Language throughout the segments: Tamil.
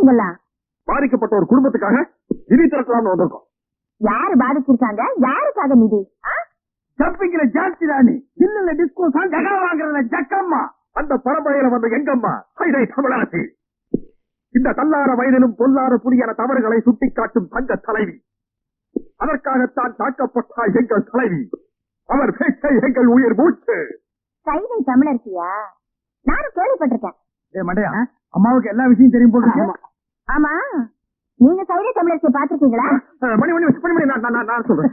நீங்கெல்லாம்? பாதிக்கப்பட்ட ஒரு குடும்பத்துக்காக நிதி திரட்டலாம்னு வந்திருக்கோம். யாரு பாதிச்சிருக்காங்க? யாருக்காக நிதி? ஜம்பிங்ல ஜாஸ்தி ராணி, இல்ல டிஸ்கோ ஜகா வாங்குறதுல ஜக்கம்மா, அந்த பரம்பரையில வந்த எங்கம்மா சைதை தமிழரசி. இந்த தள்ளார வயதிலும் பொல்லார புலியான தவறுகளை சுட்டிக்காட்டும் தங்க தலைவி. அதற்காகத்தான் தாக்கப்பட்டார் எங்கள் தலைவி. அவர் பேச்சை எங்கள் உயிர் மூச்சு. சைதை தமிழரசியா? நானும் கேள்விப்பட்டிருக்கேன். மண்டையா, அம்மாவுக்கு எல்லா விஷயம் தெரியும் போல. ஆமா, நீங்க சைதை தமிழரசியை பாத்திருக்கீங்களா? மணி மணி மணி மணி நான் சொல்றேன்.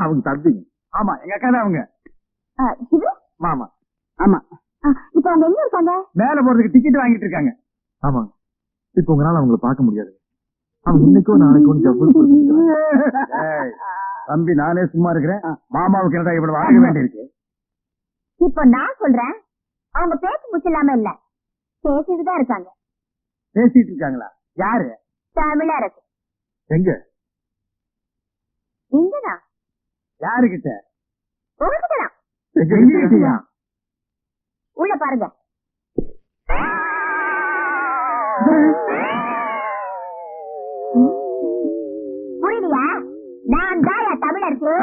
அவங்க தம்பி. ஆமா, எங்க அக்கா தான் அவங்க. இது மாமா. ஆமா. இப்ப அவங்க எங்க இருக்காங்க? மேல போறதுக்கு டிக்கெட் வாங்கிட்டு இருக்காங்க. ஆமா, இப்ப உங்களால அவங்கள பார்க்க முடியாது. அவங்க இன்னைக்கோ நாளைக்கோ தம்பி, நானே சும்மா இருக்கிறேன். மாமாவுக்கு என்னடா இவ்வளவு வாங்க வேண்டியிருக்கு. இப்ப நான் சொல்றேன், அவங்க பேச்சு முச்சில்லாம இல்ல, பேசிட்டுதான் இருக்காங்க. பேசிட்டு இருக்காங்களா? யாரு? தமிழரசு. எங்க? இங்கதான். யாருகிட்ட? உங்ககிட்டதான். எங்ககிட்டயா? உள்ள பாருங்க. புரியலையா? நான் தான் தமிழரசு.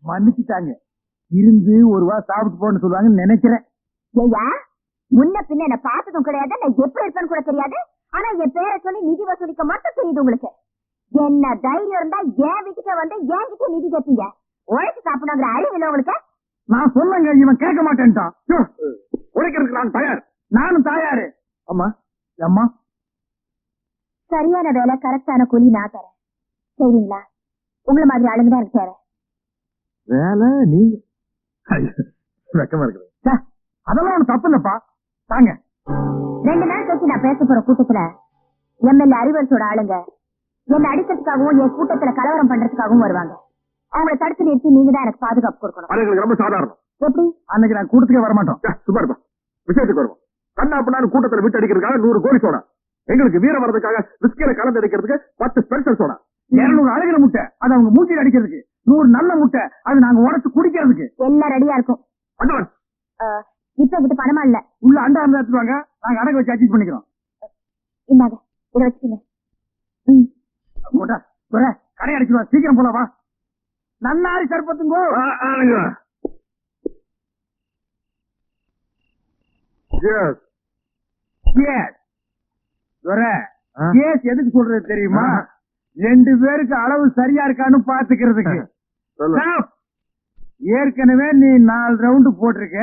மன்னிச்சுட்டாங்க. இருந்து ஒரு வா சாப்பிட்டு போன்னு சொல்லுவாங்கன்னு நினைக்கிறேன். ஐயா, முன்ன பின்ன என்ன பார்த்ததும் கிடையாது, நான் எப்படி இருப்பேன்னு கூட தெரியாது. ஆனா என் பேரை சொல்லி நிதி வசூலிக்க மட்டும் தெரியுது உங்களுக்கு. என்ன தைரியம் இருந்தா என் வீட்டுக்கு வந்து என்கிட்ட நிதி கேட்பீங்க? உழைச்சு சாப்பிடணுங்கிற அறிவு இல்லை உங்களுக்கு? நான் சொல்லுங்க, இவன் கேட்க மாட்டேன்ட்டான். உழைக்கிறதுக்கு நான் தயார். நானும் தயாரு. அம்மா, அம்மா, சரியான வேலை, கரெக்டான கூலி நான் தரேன். சரிங்களா? உங்களை மாதிரி ஆளுங்க தான் எனக்கு தேவை. வேலை நீங்க வெக்கமா இருக்குது. அதெல்லாம் ஒண்ணு தப்பு இல்லப்பா. தாங்க. 2 நாள் கழிச்சு நான் பேச போற கூட்டத்துல எம்எல்ஏ அறிவரசோட ஆளுங்க என்ன அடிக்கிறதுக்காகவும் என் கூட்டத்துல கலவரம் பண்றதுக்காகவும் வருவாங்க. அவங்களை தடுத்து நிறுத்தி நீங்க தான் எனக்கு பாதுகாப்பு கொடுக்கணும். அது ரொம்ப சாதாரணம். எப்படி? அன்னைக்கு நான் கூட்டத்துக்கே வரமாட்டோம். சும்மா இருப்பா, விஷயத்துக்கு வருவோம். கண்ணா பண்ணாலும் கூட்டத்துல விட்டு அடிக்கிறதுக்காக 100 கோழி சோடா, எங்களுக்கு வீரம் வர்றதுக்காக பிஸ்கெல கலந்து அடிக்கிறதுக்கு 10 ஸ்பெஷல் சோடா, 200 அழகிற முட்டை, அது அவங்க மூச்சில் அடிக்கிறதுக்கு, 100 நல்ல முட்டை, அது நாங்க உடச்சு குடிக்கிறதுக்கு எல்லாம் ரெடியா இருக்கும். இப்ப கிட்ட பணமா இல்ல. உள்ள அண்டா இருந்தா எடுத்துவாங்க, நாங்க அடகு வச்சு அட்ஜஸ்ட் பண்ணிக்கிறோம். இந்தாங்க, இதை வச்சுக்கீங்க. கடை அடிச்சுவா, சீக்கிரம் போல வா. நன்னாரி சர்பத்துங்கோ. எதுக்கு சொல்றது தெரியுமா? 2 பேருக்கு அளவு சரியா இருக்கான்னு பாத்துக்கிறதுக்கு. ஏற்கனவே நீ 4 ரவுண்டு போட்டிருக்க,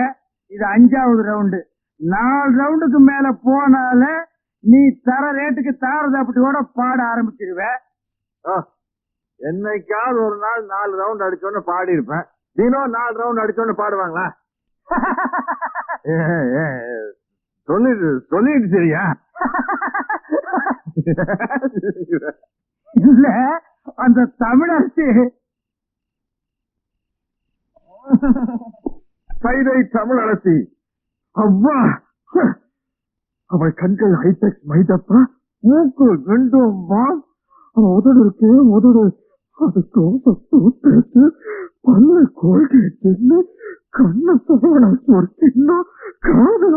இது 5வது ரவுண்டு. 4 ரவுண்டுக்கு மேல போனால நீ தர ரேட்டுக்கு தாரத அப்படியோட பாட ஆரம்பிச்சிருவ. என்னைக்காவது ஒரு நாள் 4 ரவுண்ட் அடிச்சோன்னு பாடி இருப்பேன். தினம் 4 ரவுண்ட் அடிச்சோன்னு பாடுவாங்களா? சொல்லிட்டு சரியா? இல்ல, அந்த தமிழரசி சைதை தமிழரசி. அவ்வா, அவள் கண்கள் ஹைடெக் மைதப்பா, மூக்கு ரெண்டும் மாஸ், உதடு இருக்கு, உதடு அது தோசை பேசு, பல்ல கோல்கேட், கண்ண சோழ சொற்கின்னா காதல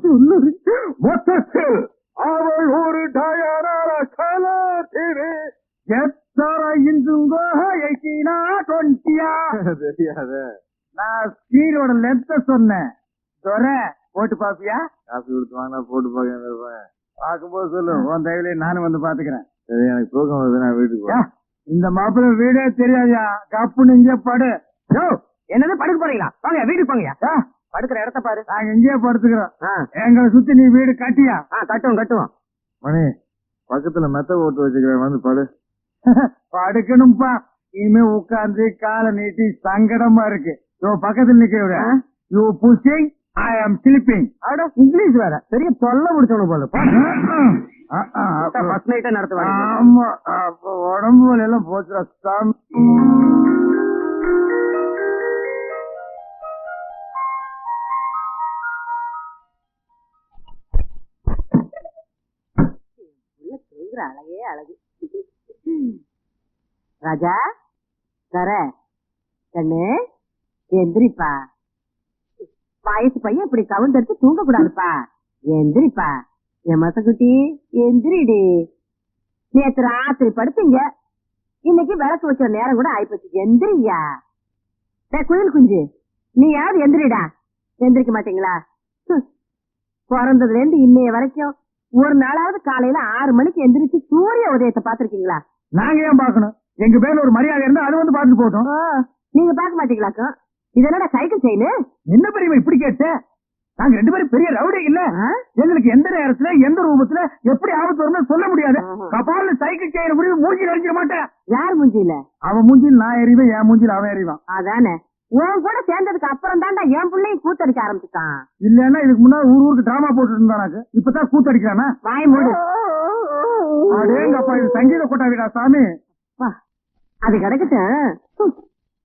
சொல்லு. மொத்தத்தில் அவள் ஒரு டயரான கலாத்திரு எத்தனை இன்றுங்கோ 18 தெரியாது. நான் ஸ்கீரோட லென்த்த சொன்னேன். போட்டு பாப்பியா? காசு கொடுத்து வாங்கினா போட்டு பாக்க பார்க்கும்போது சொல்லு. உன் தயவுல நானும் வந்து பாத்துக்கிறேன். சரி, எனக்கு தூக்கம் வருது, நான் வீட்டுக்கு. இந்த மாப்பிள்ள வீடே தெரியாதியா, கப்புன்னு இங்கே படு. என்னது படுக்க போறீங்களா? வாங்க வீட்டுக்கு போங்க. படுக்கிற இடத்த பாரு. நாங்க இங்கேயே படுத்துக்கிறோம். எங்களை சுத்தி நீ வீடு கட்டியா? கட்டுவோம். மணி, பக்கத்துல மெத்த ஓட்டு வச்சுக்கிறேன், வந்து படு. படுக்கணும்பா. இனிமே உட்கார்ந்து காலை நீட்டி சங்கடமா இருக்கு. பக்கத்துல நிக்க. யூ புஷிங், ஐ ஆம் ஸ்லீப்பிங். இங்கிலீஷ் வேற பெரிய தொல்லை முடிச்சவனு போல. ஃபர்ஸ்ட் நைட்டே நடத்துவாங்க. ஆமா, உடம்பு எல்லாம் போச்சு. அழகே அழகு. ராஜா தர கண்ணு எந்திரிப்பா. வயசு பையன் இப்படி கவுண்ட் எடுத்து தூங்க கூடாதுப்பா. எந்திரிப்பா, என் மசக்குட்டி எந்திரிடி. நேத்து ராத்திரி படுத்தீங்க, இன்னைக்கு விளக்கு வைக்கிற நேரம் கூட ஆயிப்போச்சு. எந்திரியா குயில் குஞ்சு, நீ யாவது எந்திரிடா. எந்திரிக்க மாட்டீங்களா? பிறந்ததுல இருந்து இன்னைய வரைக்கும் ஒரு நாளாவது காலையில 6 மணிக்கு எந்திரிச்சு சூரிய உதயத்தை பாத்திருக்கீங்களா? நாங்க ஏன் பாக்கணும்? எங்க பேர்ல ஒரு மரியாதை இருந்தா அது வந்து பாத்துட்டு போட்டோம். நீங்க பாக்க மாட்டீங்களாக்கும்? இது என்னடா சைக்கிள் செயின்? என்ன பெரியவா இப்படி கேட்ட? நாங்க 2 பேரும் பெரிய ரவுடி இல்ல. எங்களுக்கு எந்த நேரத்துல எந்த ரூபத்துல எப்படி ஆபத்து வரும்னு சொல்ல முடியாது. கபால சைக்கிள் செயின் முடிவு மூஞ்சில அடிக்க மாட்டேன். யார் மூஞ்சில? அவன் மூஞ்சில் நான் எறிவேன், என் மூஞ்சில் அவன் எறிவான். அதானே, உன் கூட சேர்ந்ததுக்கு அப்புறம் தான்டா என் பிள்ளையும் கூத்தடிக்க ஆரம்பிச்சுட்டான். இல்லன்னா இதுக்கு முன்னாடி ஊருக்கு டிராமா போட்டு இருந்தானாக்கு, இப்பதான் கூத்தடிக்கிறானா? வாய் மூடு. அடேங்கப்பா, இது சங்கீத கொட்டாவிடா சாமி. அது கிடக்கட்டும்.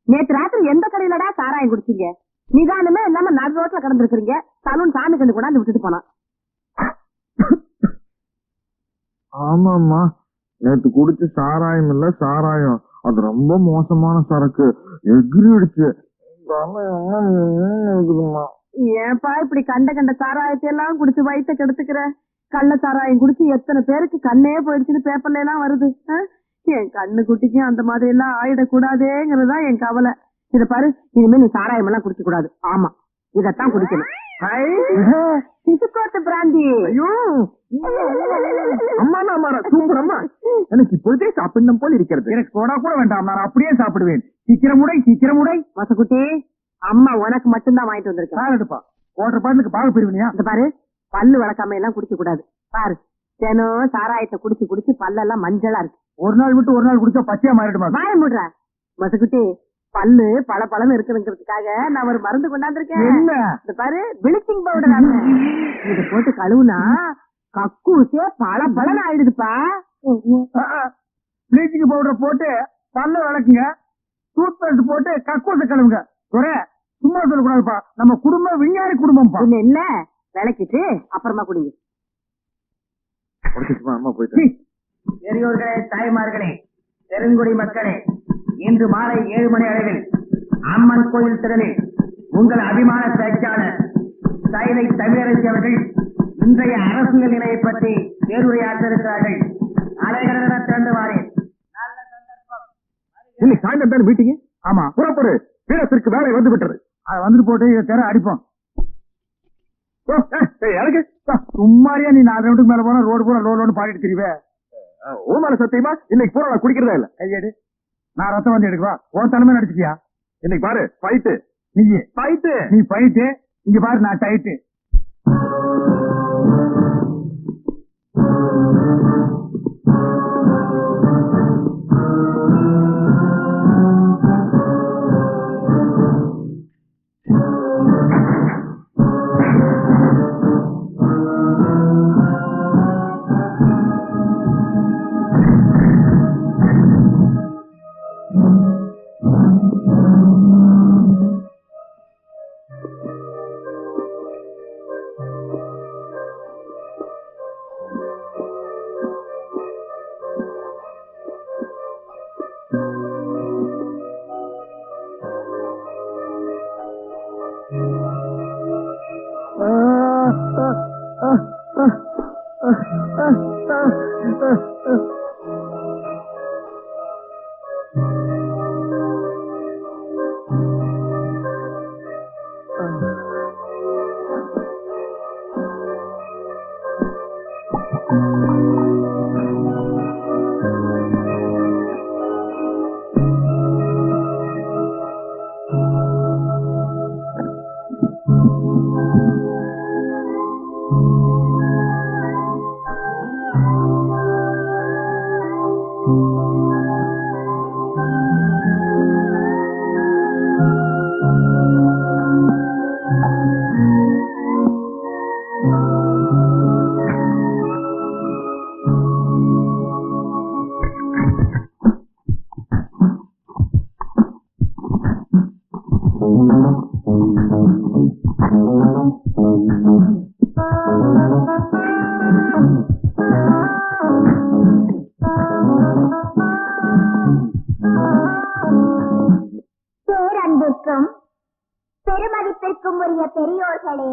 நேத்து ராத்திரி எந்த கடையிலடா சாராயம் குடிச்சீங்க? நிதானமே இல்லாம நடு ரோட்ல கிடந்திருக்கிறீங்க. சலூன் சாமி கண்டு கொண்டாந்து விட்டுட்டு போனான். ஆமாமா, நேத்து குடிச்ச சாராயம் இல்ல சாராயம், அது ரொம்ப மோசமான சரக்கு, எகிரிடுச்சு. ஏன்பா இப்படி கண்ட சாராயத்தை எல்லாம் குடிச்சு வயிற்ற கெடுத்துக்கிற? கள்ள சாராயம் குடிச்சு எத்தனை பேருக்கு கண்ணே போயிடுச்சுன்னு பேப்பர்ல எல்லாம் வருது. என் கண்ணு குட்டிக்கும் அந்த மாதிரி எல்லாம் ஆயிடக்கூடாதேங்கிறதுதான் என் கவலை. இத பாரு, இனிமே நீ சாராயம் எல்லாம் குடிக்க கூடாது. ஆமா, இதத்தான் குடிக்கணும். சிசுக்கோட்டு பிராந்தி. ஐயோ அம்மா, சூப்பர் அம்மா, எனக்கு இப்பொழுதே சாப்பிடணும் போல் இருக்கிறது. எனக்கு சோடா கூட வேண்டாம், நான் அப்படியே சாப்பிடுவேன். சீக்கிரம் உடை. மசக்குட்டி, அம்மா உனக்கு மட்டும்தான் வாங்கிட்டு வந்திருக்கேன். எடுப்பா, ஓட்டர் பாட்டுக்கு பாக பிரிவினியா? இந்த பாரு, பல்லு வளர்க்காம எல்லாம் குடிக்க கூடாது. பாரு, தினம் சாராயத்தை குடிச்சு பல்லெல்லாம் மஞ்சளா இருக்கு. ஒரு நாள் விட்டு ஒரு நாள் குடிச்சா பச்சையா மாறிடுமா? வாய முடுற மசக்குட்டி. பல்லு பல இருக்குங்கிறதுக்காக நான் ஒரு மருந்து கொண்டாந்துருக்கேன். இந்த பாரு, பிளீச்சிங் பவுடர். இது போட்டு கழுவுனா கக்கூசே பல ஆயிடுதுப்பா. பிளீச்சிங் பவுடர் போட்டு பல்ல வளர்க்குங்க, டூத் பேஸ்ட் போட்டு கக்கூசை கழுவுங்க. ஒரே சும்மா சொல்லக்கூடாதுப்பா, நம்ம குடும்பம் விஞ்ஞானி குடும்பம். இல்ல விளக்கிட்டு அப்புறமா குடிங்க. அம்மா போயிட்டு. பெரியோர்களே, தாய்மார்களே, பெருங்குடி மக்களே, இன்று மாலை 7 மணி அளவில் அம்மன் கோயில் திறனில் உங்கள் அபிமான பேச்சாளர் சைதை தமிழரசி அவர்கள் இன்றைய அரசியல் நிலையை பற்றி பேருரையாற்ற இருக்கிறார்கள். அலைகடன திறந்து வாரேன். நல்ல சந்தர்ப்பம். இன்னைக்கு சாயந்தரம் தானே மீட்டிங்? ஆமா, புறப்படு, வீரத்திற்கு வேலை வந்து விட்டது. அதை வந்துட்டு போட்டு இதை தெர அடிப்போம். எனக்கு சும்மாரியா நீ 4 ரவுண்டுக்கு மேல போனா ரோடு பூரா லோடு பாடிட்டு தெரியுவே. ஓமான சத்தியமா இன்னைக்கு பூரா நான் குடிக்கிறதா இல்ல. கையேடு, நான் ரத்தம் வந்து எடுக்குவா. உன் தலைமை நடிச்சிட்டியா? இன்னைக்கு பாரு, ஃபைட்டு. நீ ஃபைட்டு, இங்க பாரு நான் டைட்டு. பேரன்பிற்கும் பெருமதிப்பிற்கும் உரிய பெரியோர்களே,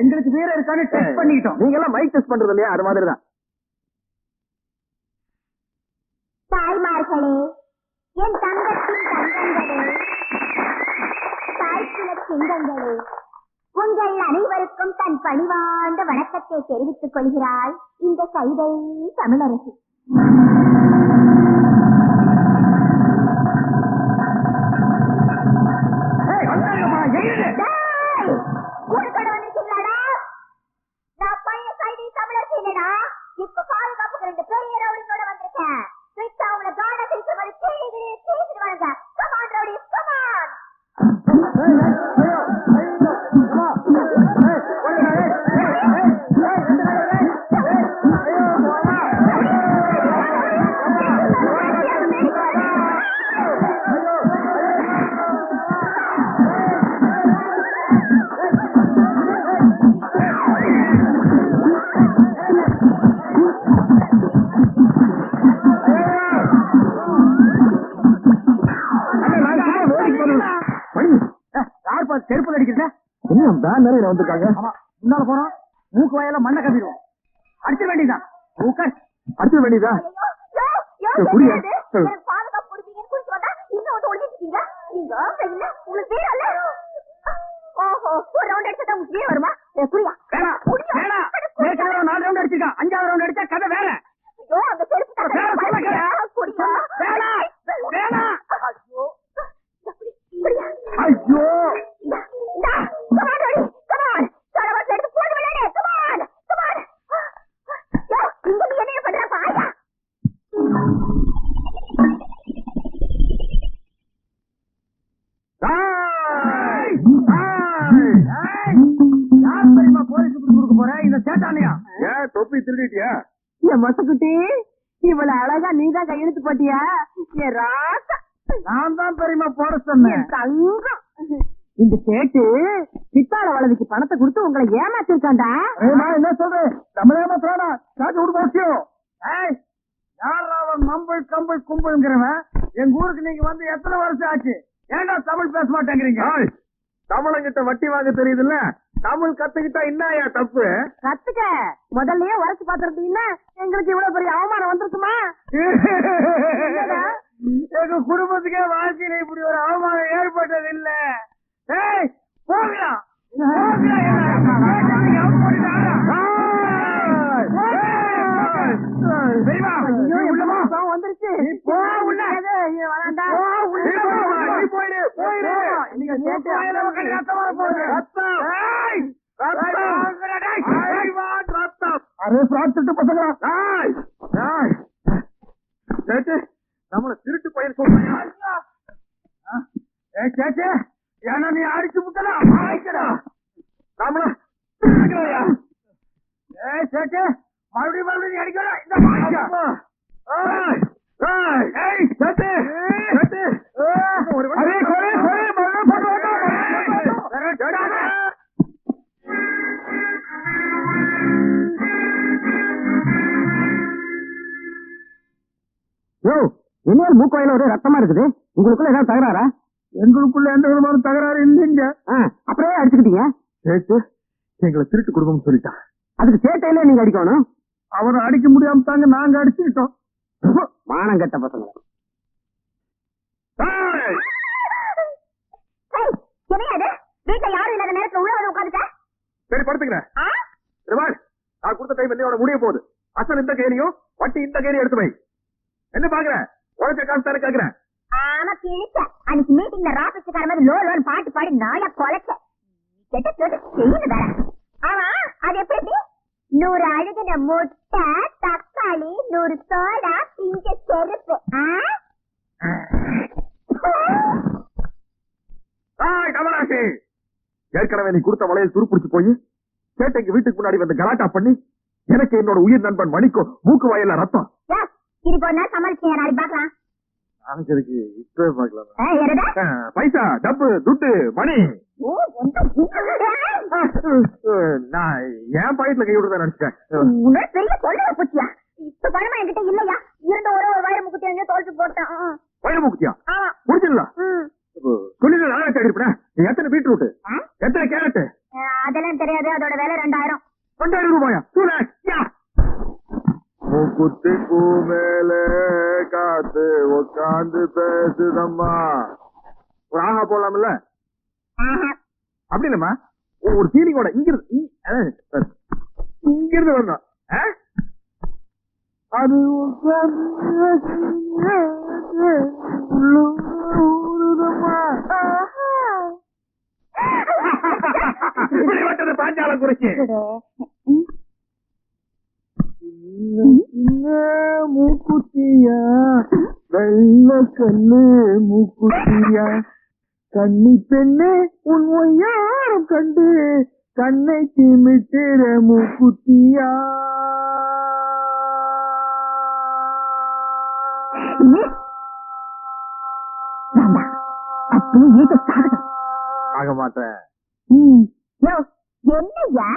எங்களுக்கு வீரம் இருக்கான்னு டெஸ்ட் பண்ணிக்கிட்டோம். நீங்க எல்லாம் மைக் டெஸ்ட் பண்றது இல்லையா, அது மாதிரிதான். தாய்மார்களே, என் தங்கத்தின் தங்கங்களே, தாய்க்குல சிங்கங்களே, உங்கள் அனைவருக்கும் தன் பணிவாண்ட வணக்கத்தை தெரிவித்துக் கொள்கிறாள் இந்த சைதை தமிழரசி. ஊருக்கடை வந்திருக்கீங்களாடா? நான் பழைய சைதை தமிழரசி இல்லடா. இப்ப பாதுகாப்புக்கு 2 பெரிய ரவுடிங்களோட வந்திருக்கேன். ஸ்ட்ரிக்ட்டா அவங்கள கார்டா திருப்பி மாதிரி கேட்டுடுவாங்க. Come on rowdy, come on. செருப்பு அடிக்கிறத நிறைய வந்திருக்காங்க. முன்னால போறோம், மூக்கு வாயால மண்ணை கம்பிடுவோம். அடிச்சிட வேண்டியதான். அடிச்சிட வேண்டியதா? புரியா பாதுகாப்பு கொடுப்பீங்கன்னு குடிச்சு வந்தா இன்னும் வந்து ஒழிச்சிருக்கீங்க. நீங்க இல்ல உங்களுக்கு வேற இல்ல. ஓஹோ, ஒரு ரவுண்ட் அடிச்சா உங்களுக்கு வேற வருமா? புரியா? வேணாம், வேணாம். ஏற்கனவே 4 ரவுண்ட் அடிச்சிருக்கான். 5வது ரவுண்ட் அடிச்சா கதை வேற. ஐயோ, அந்த செருப்பு புரியா? வேணாம், வேணாம். ஐயோ, புரியா? ஐயோ, தொப்பி திருடிட்டியா? என் மசக்குட்டி, இவ்வளவு அழகா நீதான் கையெழுத்து போட்டியா? என் ராசா, நான் தான் பெரியமா போட சொன்னேன். என் தங்கம். இந்த சேட்டு பித்தாள வளவிக்கு பணத்தை கொடுத்து உங்களை ஏமாத்திருக்காண்டா. என்ன சொல்றேன்? நம்ம ஏமாத்துறானா? காசு கொடுக்க அவசியம். யார் அவன் மம்பிள் கம்பிள் கும்பிள்ங்கிறவன்? எங்க ஊருக்கு நீங்க வந்து எத்தனை வருஷம் ஆச்சு? ஏன்டா தமிழ் பேச மாட்டேங்கிறீங்க? தமிழங்கிட்ட வட்டி வாங்க தெரியுதுல்ல, தமிழ் கத்துக்கிட்டா என்னயா தப்பு? கத்துக்க, முதல்லயே உரைச்சு பாத்துருந்தீங்கன்னா எங்களுக்கு இவ்வளவு பெரிய அவமானம் வந்திருக்குமா? எங்க குடும்பத்துக்கே வாழ்க்கையில இப்படி ஒரு அவமானம் ஏற்பட்டது இல்ல. போகலாம் வந்துருச்சு. நம்மள திருட்டு பையன் சொல்றியா? ஏன்னா நீ அடிச்சு முட்டா நம்மள சேட்டு மறுபடியும் மறுபடியும் அடிக்கலாம். என்ன மூக்கோயில ஒரு ரத்தமா இருக்குது, உங்களுக்குள்ள ஏதாவது தகராறா? எங்களுக்குள்ள எந்த விதமான தகராறு இல்லைங்க. அப்படியே அடிச்சுக்கிட்டீங்க. சேட்டு எங்களை திருட்டு குடும்பம் சொல்லிட்டான். அதுக்கு சேட்டையில நீங்க அடிக்கணும். அவரை அடிக்க முடியாம தாங்க நாங்க அடிச்சுக்கிட்டோம். மானம் கட்ட பசங்க. வீட்டுல யாரும் இல்லாத நேரத்துல உள்ள வந்து உட்காந்துட்ட. சரி படுத்துக்கிறேன். நான் கொடுத்த டைம் என்னோட முடிய போகுது. அசல் இந்த கேரியும் வட்டி இந்த கேரியும் எடுத்து வை. என்ன பாக்குற? உழைச்ச காசு தானே கேக்குறேன். ஆமா கிழிச்ச. அன்னைக்கு மீட்டிங்ல ராபிச்சுக்கார மாதிரி லோ லோன் பாட்டு பாடி நாயா கொலைச்ச. கெட்ட கேட்டு செய்யுது வேற. ஆமா அது எப்படி? 100 அழுகின முட்டை, தக்காளி, 100 சோடா, பிஞ்ச செருப்பு. கமலாசி, ஏற்கனவே நீ கொடுத்த வளையல் துருப்பிடிச்சு போய் சேட்டைக்கு வீட்டுக்கு முன்னாடி வந்து கலாட்டா பண்ணி எனக்கு என்னோட உயிர் நண்பன் மணிக்கும் மூக்கு வாயில ரத்தம். இதுக்கு ஒரு நாள் சமாளிச்சீங்க, நாளைக்கு பாக்கலாம். இப்பவே பாக்கலாம். பைசா, டப்பு, துட்டு, மணி. நான் என் பாக்கெட்ல கை விடுறதா நினைச்சேன். பெரிய கொள்ள போச்சியா? இப்ப பணமா என்கிட்ட இல்லையா? இருந்த ஒரு வயிறு எங்கேயோ தோல்வி போட்டான். வயிறு முக்குத்தியா? முடிச்சிடலாம். சொல்லிட்டு நானே தேடி இருப்பேன். எத்தனை பீட்ரூட், எத்தனை கேரட்? அதெல்லாம் தெரியாது. உட்காந்து பேசுதம்மா. ஒரு ஆஹா போடலாம்ல? அப்படி இல்லம்மா, ஒரு ஃபீலிங்கோட இங்கிருந்து வரணும். அது பாஞ்சால குறிச்சு மூக்குத்தியா வெள்ள கண்ணு மூக்குத்தியா கண்ணி பெண்ணே உன் ஒய்யாரம் கண்டு கண்ணை திமிட்டுற மூக்குத்தியா. ஆக மாட்டேன். என்னையா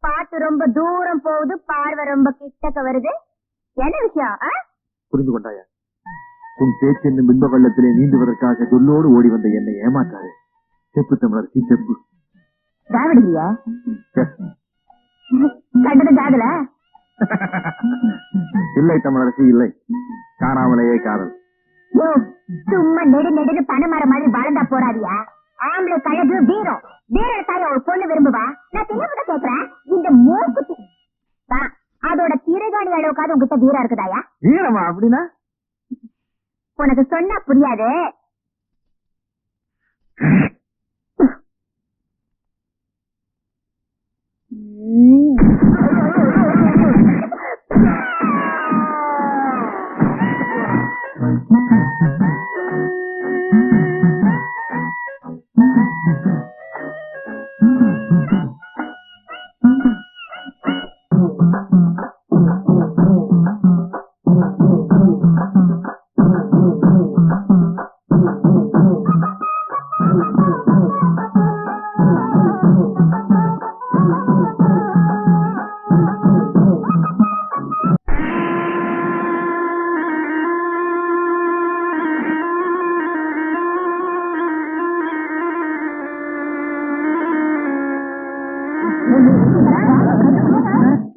பாட்டு ரொம்ப தூரம் போகுது, பார்வை ரொம்ப கிட்டக்க வருது, என்ன விஷயம்? புரிந்து கொண்டாயா? உன் பேச்சு என்னும் பிம்ப வெள்ளத்திலே நீந்துவதற்காக சொல்லோடு ஓடி வந்த என்னை ஏமாற்றாரு. செப்பு தமிழரசி செப்பு. திராவிடியா கண்டது காதல? இல்லை தமிழரசி இல்லை, காணாமலேயே காதல். சும்மா நெடு நெடு பணமர மாதிரி வளர்ந்தா போறாதியா? ஆம்பளை கழகு வீரம் வீரத்தாய ஒரு பொண்ணு விரும்புவா. நான் தெளிவுதான் கேட்கிறேன், இந்த மூக்குத்தி அதோட திருகாணி அளவுக்காவது உங்ககிட்ட வீரம் இருக்குதாயா? வீரமா அப்படின்னா? உனக்கு சொன்னா புரியாது.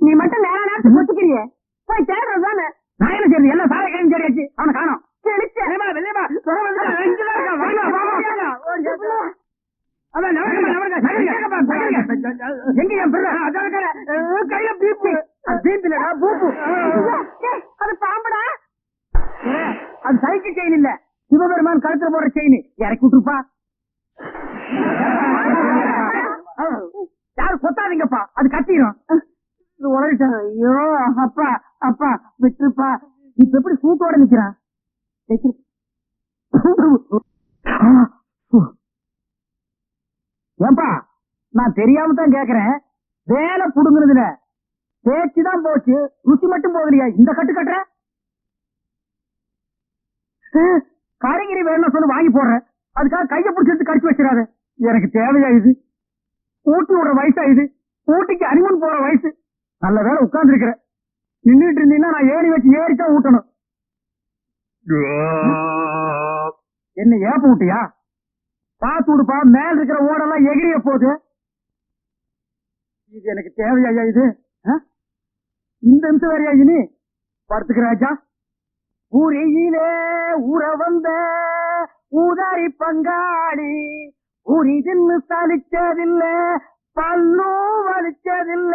நீ மட்டும் நேர நேரத்துக்கு ஒத்துக்கிறிய போய் தேடுறது தானே. நான் என்ன செய்யறது? எல்லாம் சாலை கையும் சரியாச்சு, அவனை காணோம். அது பாம்படா, அது சைக்கிள் செயின் இல்ல, சிவபெருமான் கழுத்துல போடுற செயின். இறக்கி விட்டுருப்பா. யாரும் கொத்தாதீங்கப்பா, அது கத்திரும். ஐயோ அப்பா அப்பா விட்டுருப்பா. இப்ப எப்படி சூட்டோட நிக்கிறான்? ஏன்பா, நான் தெரியாம தான் கேக்குறேன். வேலை புடுங்குறதுல பேச்சுதான் போச்சு, ருசி மட்டும் போகலையா? இந்த கட்டு கட்டுற காய்கறி வேணும்னு சொல்லி வாங்கி போடுறேன், அதுக்காக கையை பிடிச்சிட்டு கடிச்சு வச்சிடாத. எனக்கு தேவையா இது? ஊட்டி விடுற வயசா இது? ஊட்டிக்கு அனிமன் போற வயசு. நல்ல வேலை உட்கார்ந்து இருக்கிற. நின்றுட்டு இருந்தீங்கன்னா நான் ஏறி வச்சு ஏறித்தான் ஊட்டணும். என்ன ஏப்ப விட்டியா? பாத்து விடுப்பா, மேல இருக்கிற ஓடெல்லாம் எகிரிய போகுது. இது எனக்கு தேவையா இது? இந்த நிமிஷம் வேறையா இனி படுத்துக்கிறாச்சா? ஊரியிலே ஊற வந்த ஊதாரி பங்காளி உரிதின்னு சலிச்சதில்ல, பல்லும் வலிச்சதில்ல.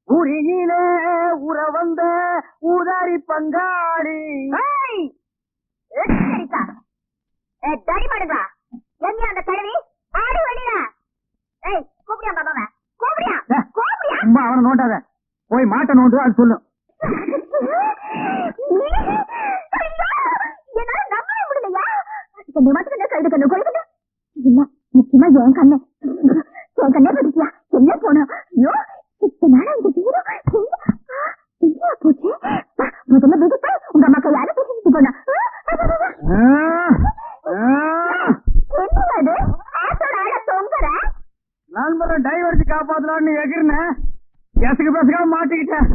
உரியிலே உற வந்த ஊதாரி பங்காளி. அந்த கிழவி ஆடி வழியா? கூப்பிடியா பாபாவ? கூப்பிடியா? கூப்பிடியா? அவனை நோண்டாத, போய் மாட்ட நோண்டு, அது சொல்லும். என்னால நம்பவே முடியலையா? இந்த மட்டும் கழுது கண்ணு கொழுகுது. இல்ல நிச்சயமா என் கண்ணு பத்தியா என்ன போனோம்? ஐயோ இத்தனை நாளா இந்த வீரம் எங்கேயா போச்சு? முதல்ல வீட்டுக்கு போய் உங்க அம்மா கையால பேசிட்டு போனா. என்னது ஆட்டோட ஆட தொங்குற? நான் டைவர்ஸ் காப்பாத்தலான்னு எகிர்னேன், பேசுக்கு பேசுக்காம மாட்டிக்கிட்டேன்.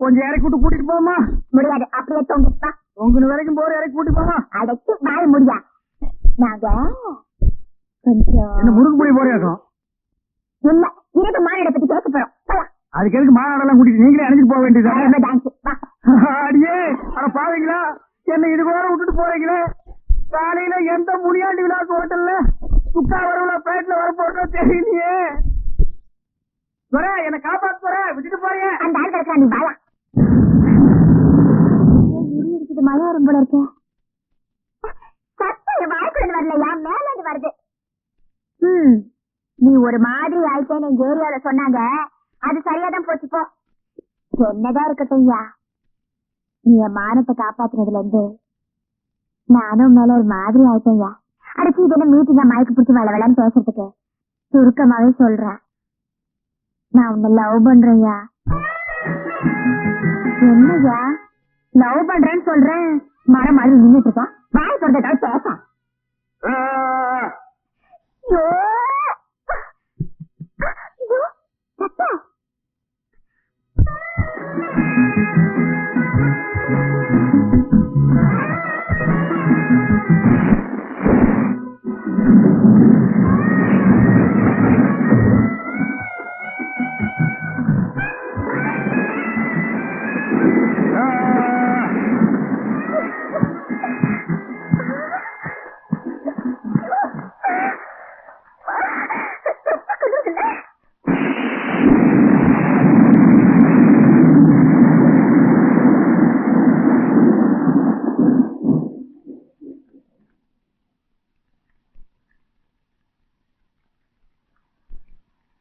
கொஞ்சம் இறக்கி விட்டு கூட்டிட்டு போமா? முடியாது, அப்படியே தொங்குப்பா. தொங்குன வரைக்கும் போற இறக்கி கூட்டிட்டு போமா? அடைச்சு வாய முடியா? நாங்க கொஞ்சம் என்ன முருகு போய் போறேக்கும் இல்ல, இரவு மாநாட பத்தி பேச போறோம். அதுக்கு எதுக்கு மாநாடெல்லாம் கூட்டிட்டு நீங்களே அணிஞ்சிட்டு போக வேண்டியது? டான்ஸ் அடியே அட பாவீங்களா, என்ன இது கூட விட்டுட்டு போறீங்களே? காலையில எந்த முனியாண்டி விழாக்கு ஹோட்டல்ல சுக்கா வரவுல பிளேட்ல வர போறதோ தெரியலையே. என்ன காப்பாத்து விட்டுட்டு போறீங்க. அந்த ஆள் இருக்கா, நீ வாயா. மழை வரும் போல இருக்க. சத்தம் வாய்க்குள்ள வரலையா, மேல வருது. நீ ஒரு மாதிரி ஆயிட்டேன்னு எங்க ஏரியால சொன்னாங்க. அது சரியாதான் போச்சு போ. என்னதான் இருக்கட்டும் ஐயா, நீ என் மானத்தை காப்பாத்துனதுல இருந்து நானும் மேல ஒரு மாதிரி ஆயிட்டேன் ஐயா. அடுத்து இது என்ன மீட்டிங்கா மயக்கு பிடிச்சி வள வளன்னு பேசுறதுக்கு? சுருக்கமாவே சொல்றேன், நான் உன்னை லவ் பண்றேன்யா. என்னையா லவ் பண்றேன்னு சொல்றேன், மரம் மாதிரி நின்றுட்டு இருக்கா. வாய் சொல்றதுக்காக பேச.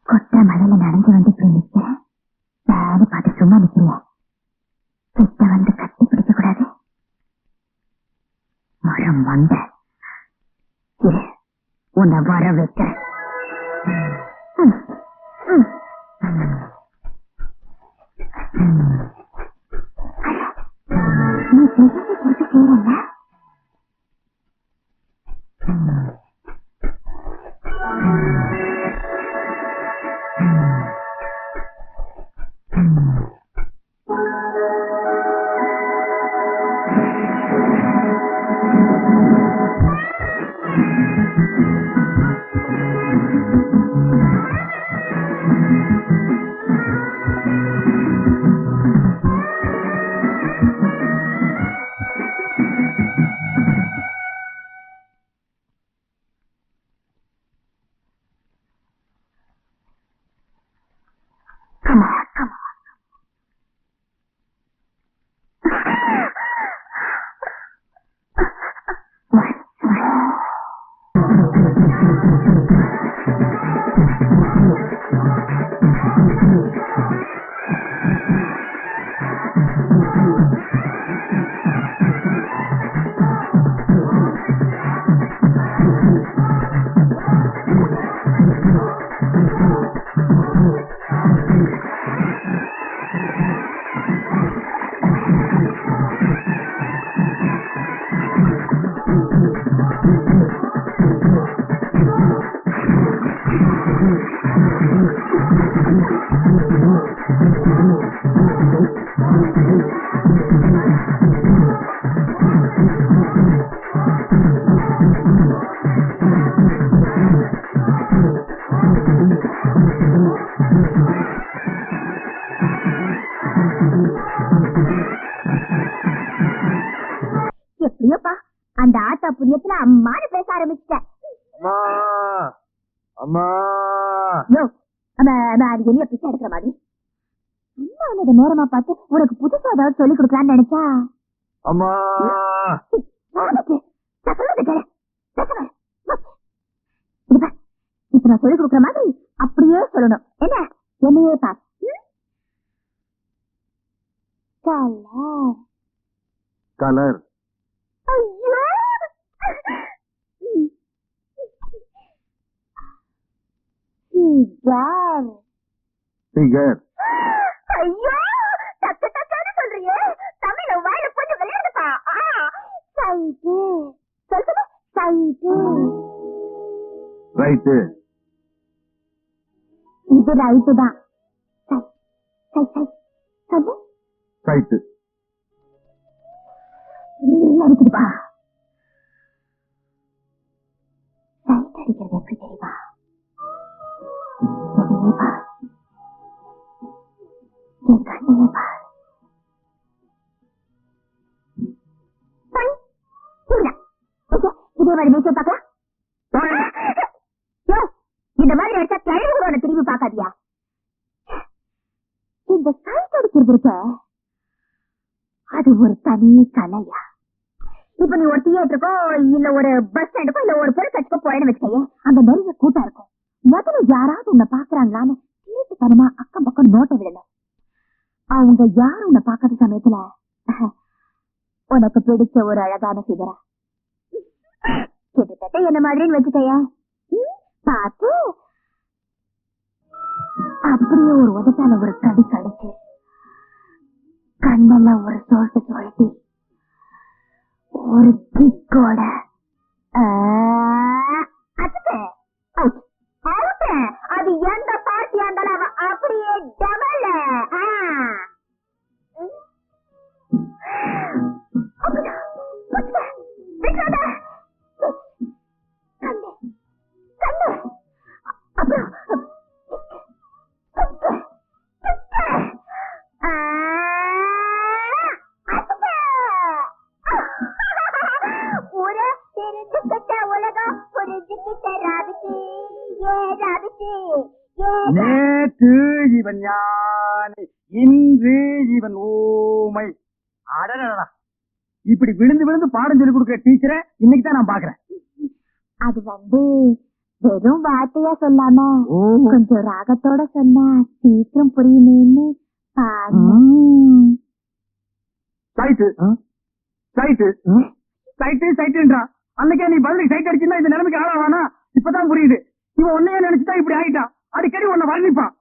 கொட்ட மழையில நனைஞ்சு வந்து இப்படி நிக்க வேலை பார்த்து சும்மா நிக்கிறிய. கிட்ட வந்து கட்டி பிடிக்க கூடாது. மரம் வந்த உன்னை வர வைக்க. நீ திருப்பி செய்யறல்ல? எப்படியோப்பா அந்த ஆத்தா புண்ணியத்துல அம்மானு பேச ஆரம்பிச்சிட்டேன். அது என்ன பிச்சை எடுக்கிற மாதிரி அம்மா எனக்கு நேரமா பார்த்து உனக்கு புதுசா ஏதாவது சொல்லி கொடுக்கலான்னு நினைச்சா அம்மா இப்ப நான் சொல்லி கொடுக்குற மாதிரி அப்படியே சொல்லணும். என்ன என்னையே பார். கலர் ஐயோ ஃபிகர். ஐயோ டக்கு டக்குன்னு சொல்றியே, தமிழ வாயில போட்டு விளையாடுப்பா. சைட்டு சொல்லு, சைட்டு. ரைட்டு. இது ரைட்டு தான். சொல்லு ரைட்டு. அடிக்குதுப்பா. சைட் அடிக்கிறது எப்படி தெரியுமா? எதையே பார், என் கண்ணையே பார். இதே மாதிரி நீச்சல் பார்க்கலாம். யோ, இந்த மாதிரி அடிச்சா கிழவுகளோட திரும்பி பார்க்காதியா? இந்த சைட் அடிக்கிறது இருக்க, அது ஒரு தனி கலையா? இப்ப நீ ஒரு தியேட்டருக்கோ இல்ல ஒரு பஸ் ஸ்டாண்டுக்கோ இல்ல ஒரு பொருட்காட்சிக்கோ போயின்னு வச்சுக்கையே, அங்க நிறைய கூட்டம் இருக்கும். முதல்ல யாராவது உன்னை பாக்குறாங்களான்னு தீட்டுத்தனமா அக்கம் பக்கம் நோட்டை விடணும். அவங்க யாரும் உன்னை பார்க்காத சமயத்துல உனக்கு பிடிச்ச ஒரு அழகான சிகரா கிட்டத்தட்ட என்ன மாதிரின்னு வச்சுக்கையா, பார்த்து அப்படியே ஒரு உதட்டால ஒரு கடி கடிச்சு கண்ணெல்லாம் ஒரு சோட்டு சுழட்டி ஒரு கிக்கோட அது எந்த பார்ட்டியா இருந்தாலும் அப்படியே டபுள். நேற்று இவன் ஞானி, இன்று இவன் ஊமை. அடடா, இப்படி விழுந்து விழுந்து பாடம் சொல்லி கொடுக்கிற டீச்சரை இன்னைக்கு தான் நான் பாக்குறேன். அது வெறும் வார்த்தையா சொல்லாம கொஞ்சம் ராகத்தோட சொன்னா சீக்கிரம் புரியுமேன்னு அன்னைக்கே நீ பதிலுக்கு சைட் அடிச்சுன்னா இந்த நிலைமைக்கு ஆளாவானா? இப்பதான் புரியுது. இவன் உன்னையே நினைச்சுதான் இப்படி ஆயிட்டான். அடிக்கடி உன்னை வர்ணிப்பான்.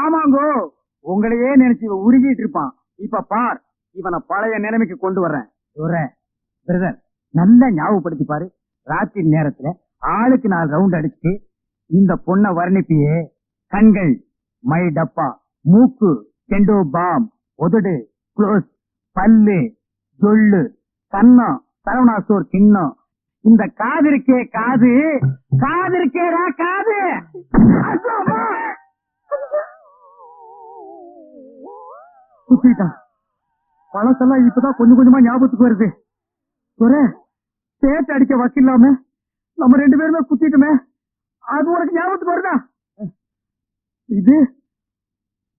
ஆமாங்கோ, உங்களையே நினைச்சு இவன் உருகிட்டு இருப்பான். இப்ப பார், இவனை பழைய நிலைமைக்கு கொண்டு வர்றேன். பிரதர், நல்லா ஞாபகப்படுத்தி பாரு. ராத்திரி நேரத்துல ஆளுக்கு 4 ரவுண்ட் அடிச்சுட்டு இந்த பொண்ணை வர்ணிப்பியே. கண்கள் மை டப்பா, மூக்கு செண்டோ பாம், உதடு க்ளோஸ், பல்லு ஜொல்லு, கண்ணம் சரவணா ஸ்டோர் கிண்ணம், இந்த காது இருக்கே காது, காது இருக்கேடா காது. குத்திட்டான். பழசெல்லாம் இப்பதான் கொஞ்சம் கொஞ்சமா ஞாபகத்துக்கு வருது. சேட்டு அடிக்க வக்கில்லாம நம்ம 2 பேருமே குத்திட்டுமே, அது உனக்கு ஞாபகத்துக்கு வருதா? இது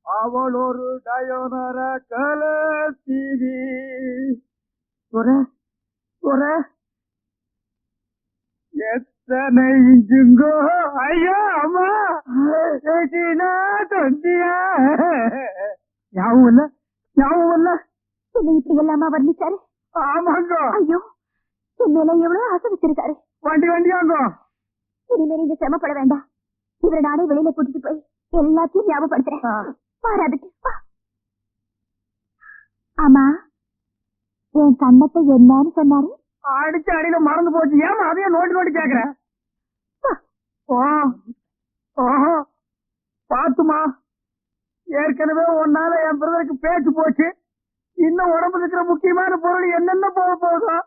அவள் ஒரு டயோனர கலத்தீவி. எத்தனை இஞ்சுங்கோ ஐயோ அம்மா தொண்டியா. ஞாபகம் இல்ல என்னை இப்படி எல்லாமா வர்ணிச்சாரு? ஆமாங்க. ஐயோ, என் மேல எவ்வளவு ஆசை வச்சிருக்காரு. வண்டியாங்க. இனிமேல் இங்க சிரமப்பட வேண்டாம். இவரை நானே வெளியில கூட்டிட்டு போய் எல்லாத்தையும் ஞாபகப்படுத்துறேன். ஆமா, என் கண்ணத்தை என்னன்னு சொன்னாரு? அடிச்சு அடியில மறந்து போச்சு. ஏமா அதையே நோண்டி கேக்குறேன். பாத்துமா, ஏற்கனவே உன்னால என் பிரதருக்கு பேச்சு போச்சு. இன்னும் உடம்பு இருக்கிற முக்கியமான பொருள் என்னென்ன போகுதோ.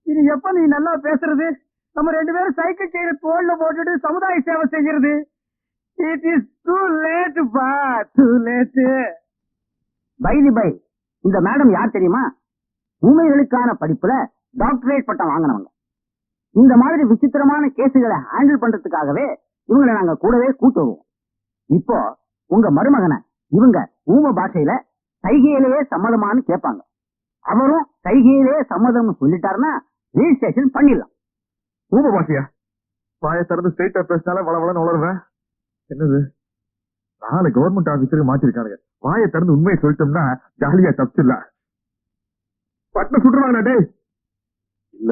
இனி எப்ப நீ நல்லா பேசுறது? நம்ம 2 பேரும் சைக்கிள் செய்யற தோல்ல போட்டுட்டு சமுதாய சேவை செய்யறது. இட் இஸ் டூ லேட் பா, டூ லேட். பை இந்த மேடம் யார் தெரியுமா? ஊமைகளுக்கான படிப்புல டாக்டரேட் பட்டம் வாங்கினவங்க. இந்த மாதிரி விசித்திரமான கேசுகளை ஹேண்டில் பண்றதுக்காகவே இவங்களை நாங்க கூடவே கூட்டுவோம். இப்போ உங்க மருமகனை இவங்க ஊம பாஷையில சைகையிலேயே சம்மதமானு கேட்பாங்க. அவரும் சைகையிலேயே சம்மதம் சொல்லிட்டாருன்னா ரிஜிஸ்ட்ரேஷன் பண்ணிடலாம். ஊம பாஷையா? வாய திறந்து ஸ்டேட் பேசினால வளவளன்னு வளருவேன். என்னது, 4 கவர்மெண்ட் ஆபீசருக்கு மாட்டிருக்கானுங்க. வாயை திறந்து உண்மையை சொல்லிட்டோம்னா ஜாலியா தப்பிச்சிடலாம். பட்டம் சுடுறாங்க டே. இல்ல,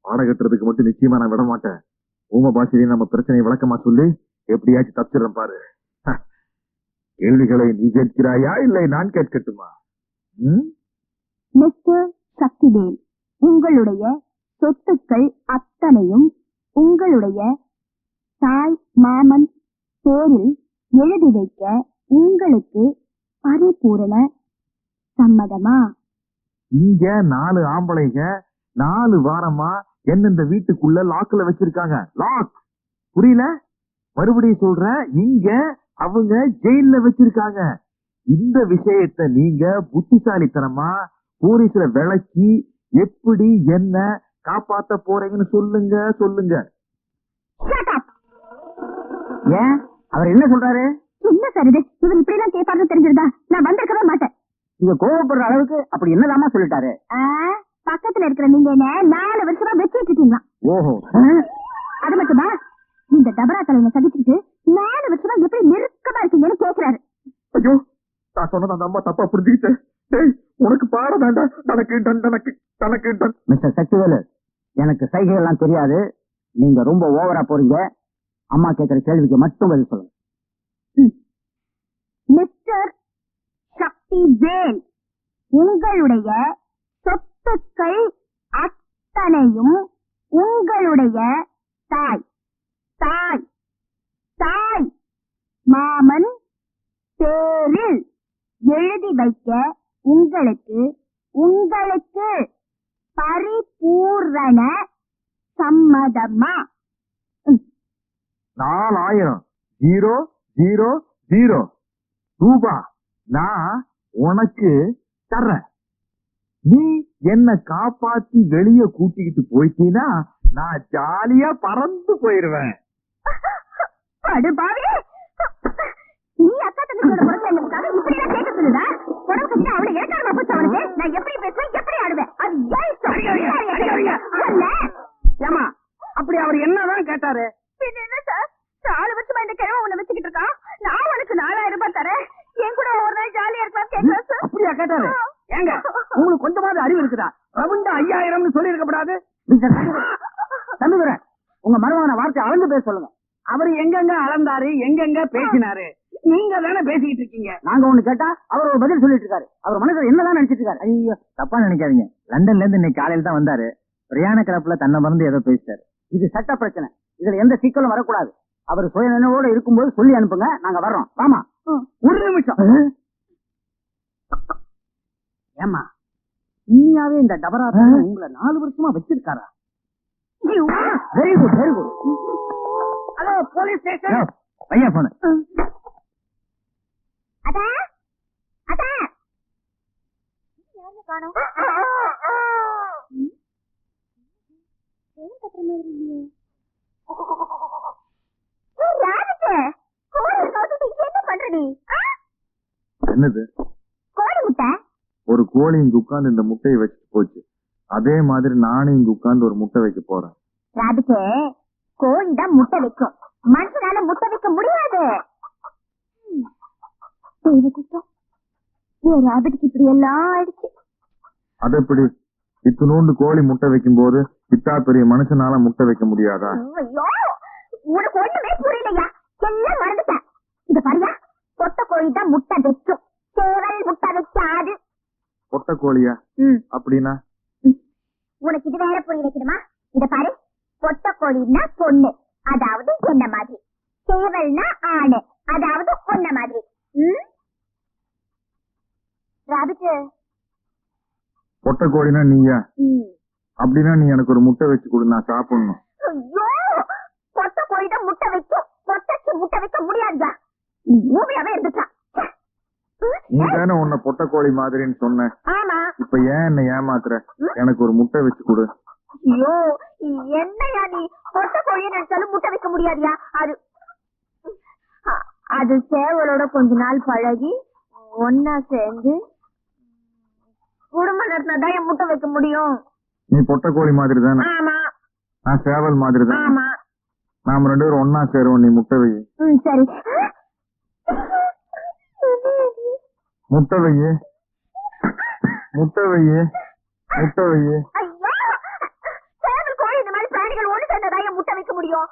பாடம் கட்டுறதுக்கு மட்டும் நிச்சயமா நான் விட மாட்டேன். ஊம பாஷையிலே நம்ம பிரச்சனையை விளக்கமா சொல்லி எப்படியாச்சும் தப்பிச்சிடறேன் பாரு. கேள்விகளை நீ கேட்கிறாயா இல்லை நான் கேட்கட்டுமா? மிஸ்டர் சக்திவேல், உங்களுடைய சொத்துக்கள் அத்தனையும் உங்களுடைய தாய் மாமன் பேரில் எழுதி வைக்க உங்களுக்கு பரிபூரண சம்மதமா? இங்க 4 ஆம்பளைங்க 4 வாரமா என்ன இந்த வீட்டுக்குள்ள லாக்ல வச்சிருக்காங்க. லாக் புரியல? மறுபடியும் சொல்றேன், இங்க அவங்க ஜெயில வச்சிருக்காங்க. இந்த விஷயத்தை நீங்க புத்திசாலித்தனமா போலீஸ்ல விளக்கி எப்படி என்ன காப்பாத்த போறீங்கன்னு சொல்லுங்க சொல்லுங்க. Shut up. ஏன் அவர் என்ன சொல்றாரு? என்ன சார் இது? இவர் இப்படி எல்லாம் கேட்பாருன்னு தெரிஞ்சிருந்தா நான் வந்திருக்கவே மாட்டேன். நீங்க கோவப்படுற அளவுக்கு அப்படி என்னதாமா சொல்லிட்டாரு? பக்கத்துல இருக்கிற நீங்க என்ன 4 வருஷமா வச்சுட்டு இருக்கீங்களா? ஓஹோ. அது மட்டுமா, இந்த டபரா தலையை சகிச்சுட்டு 4 வருஷமா எப்படி நெருக்கமா இருக்கீங்கன்னு கேக்குறாரு. ஐயோ, நான் சொன்னது அந்த அம்மா தப்பா புரிஞ்சுக்கிட்டேன். டேய், உனக்கு பாட வேண்டாம். தனக்கு மிஸ்டர் சக்திவேலு, எனக்கு சைகை எல்லாம் தெரியாது. நீங்க ரொம்ப ஓவரா போறீங்க. அம்மா கேட்கிற கேள்விக்கு மட்டும் பதில் சொல்லுங்க. மிஸ்டர் சக்திவேல், உங்களுடைய சொத்துக்கள் அத்தனையும் உங்களுடைய தாய் தாய் தாய் மாமன் பேரில் எழுதி வைக்க உங்களுக்கு உங்களுக்கு பரிபூரண சம்மதமா? 4000 ரூபா நான் உனக்கு தர்றேன். நீ என்ன காப்பாத்தி வெளியே கூட்டிக்கிட்டு போயிட்டீனா நான் ஜாலியா பறந்து போயிருவேன். அடுபாவே, நீ அக்கா தங்கச்சியோட பொறுப்பு என்னதுக்காக இப்படி எல்லாம் கேட்க சொல்லுதா? உடம்பு கட்டி அவளை ஏற்காரமா போச்சு அவனுக்கு. நான் எப்படி பேசுவேன், எப்படி ஆடுவேன், அது ஏன் இஷ்டம். ஏமா அப்படி அவர் என்னதான் கேட்டாரு? என்ன சார், 4 வருஷமா இந்த கிழமை உன்னை வச்சுக்கிட்டு இருக்கான். நான் உனக்கு 4000 ரூபாய் தரேன், என் கூட ஒரு நாள் ஜாலியா இருக்கலாம் கேட்கிறேன் சார். அப்படியா கேட்டாரு? ஏங்க, உங்களுக்கு கொஞ்சமாவது அறிவு இருக்குதா? ரவுண்டா 5000 சொல்லி இருக்கப்படாது. தம்பிதுரை, உங்க மருமகன வார்த்தை அளந்து பேச சொல்லுங்க. அவரு எங்கெங்க அளந்தாரு, எங்கெங்க பேசினாரு? நீங்க தானே பேசிக்கிட்டு இருக்கீங்க. நாங்க ஒண்ணு கேட்டா அவர் ஒரு பதில் சொல்லிட்டு இருக்காரு. அவர் மனசுல என்னதான் நினைச்சிட்டு இருக்காரு? ஐயோ, தப்பா நினைக்காதீங்க. லண்டன்ல இருந்து இன்னைக்கு காலையில தான் வந்தாரு. பிரியாண கிளப்புல தன்னை மறந்து ஏதோ பேசிட்டாரு. இது சட்ட பிரச்சனை. இதுல எந்த சிக்கலும் வரக்கூடாது. அவர் சுய நினைவோட இருக்கும்போது சொல்லி அனுப்புங்க, நாங்க வர்றோம். வாமா. ஒரு நிமிஷம். ஏமா, உண்மையாவே இந்த டபரா உங்களை 4 வருஷமா வச்சிருக்காரா? Very good, very good. Hello, police station. பையா போன அதா அதா யாரு காணோம்? ஏன் கத்துற மாதிரி இல்லையே? என்ன பண்ற நீ? என்னது? கோழி முட்டை. ஒரு கோழி இங்க உட்கார்ந்து இந்த முட்டையை வச்சுட்டு போச்சு. அதே மாதிரி நானும் இங்க உட்கார்ந்து ஒரு முட்டை வைக்க போறேன். ராபிட்டே, கோழி தான் முட்டை வைக்கும், மனுஷனால முட்டை வைக்க முடியாது. தெய்வ குத்தம், என் ராபிட்டுக்கு இப்படி எல்லாம் ஆயிடுச்சு. அது எப்படி? இத்தினூண்டு கோழி முட்டை வைக்கும் போது இத்தா பெரிய மனுஷனால முட்டை வைக்க முடியாதா? ஐயோ, உனக்கு ஒண்ணுமே புரியலையா? எல்லாம் மறந்துட்டேன். இத பாரியா, பொட்ட கோழி தான் முட்டை வைக்கும், சேவல் முட்டை வைக்காது. பொட்ட கோழியா? அப்படின்னா உனக்கு இது வேற புரிய வைக்கணுமா? இத பாரு, பொட்ட கோழின்னா பொண்ணு, அதாவது என்ன மாதிரி. சேவல்னா ஆணு, அதாவது பொண்ண மாதிரி. ராபிட்டு, பொட்ட கோழினா நீயா? அப்படின்னா நீ எனக்கு ஒரு முட்டை வச்சு கொடு, நான் சாப்பிடணும். ஐயோ, பொட்ட கோழி தான் முட்டை வைக்கும், பொட்டச்சு முட்டை வைக்க முடியாதுயா. நீ ஊமையாவே இருந்துட்டா. நீ தானே உன்னை பொட்ட கோழி மாதிரின்னு சொன்ன. ஆமா. இப்ப ஏன் என்ன ஏமாத்துற? எனக்கு ஒரு முட்டை வச்சு கொடு. ஐயோ, என்னையா நீ? பொட்ட கோழியை நினைச்சாலும் முட்டை வைக்க முடியாதியா? அது சேவலோட கொஞ்ச நாள் பழகி ஒன்னா சேர்ந்து குடும்ப நடத்தினாதான் என் முட்டை வைக்க முடியும். நீ பொட்ட கோழி மாதிரி தானே? ஆமா. நான் சேவல் மாதிரி தான். ஆமா. நாம 2 பேரும் ஒன்னா சேருவோம். நீ முட்டை வை. சரி. முட்டை வை, முட்டை வை, முட்டை வை. ஐயோ, சேவல் கோழி இந்த மாதிரி பிராணிகள் ஒண்ணு சேர்ந்தாதான் என் முட்டை வைக்க முடியும்.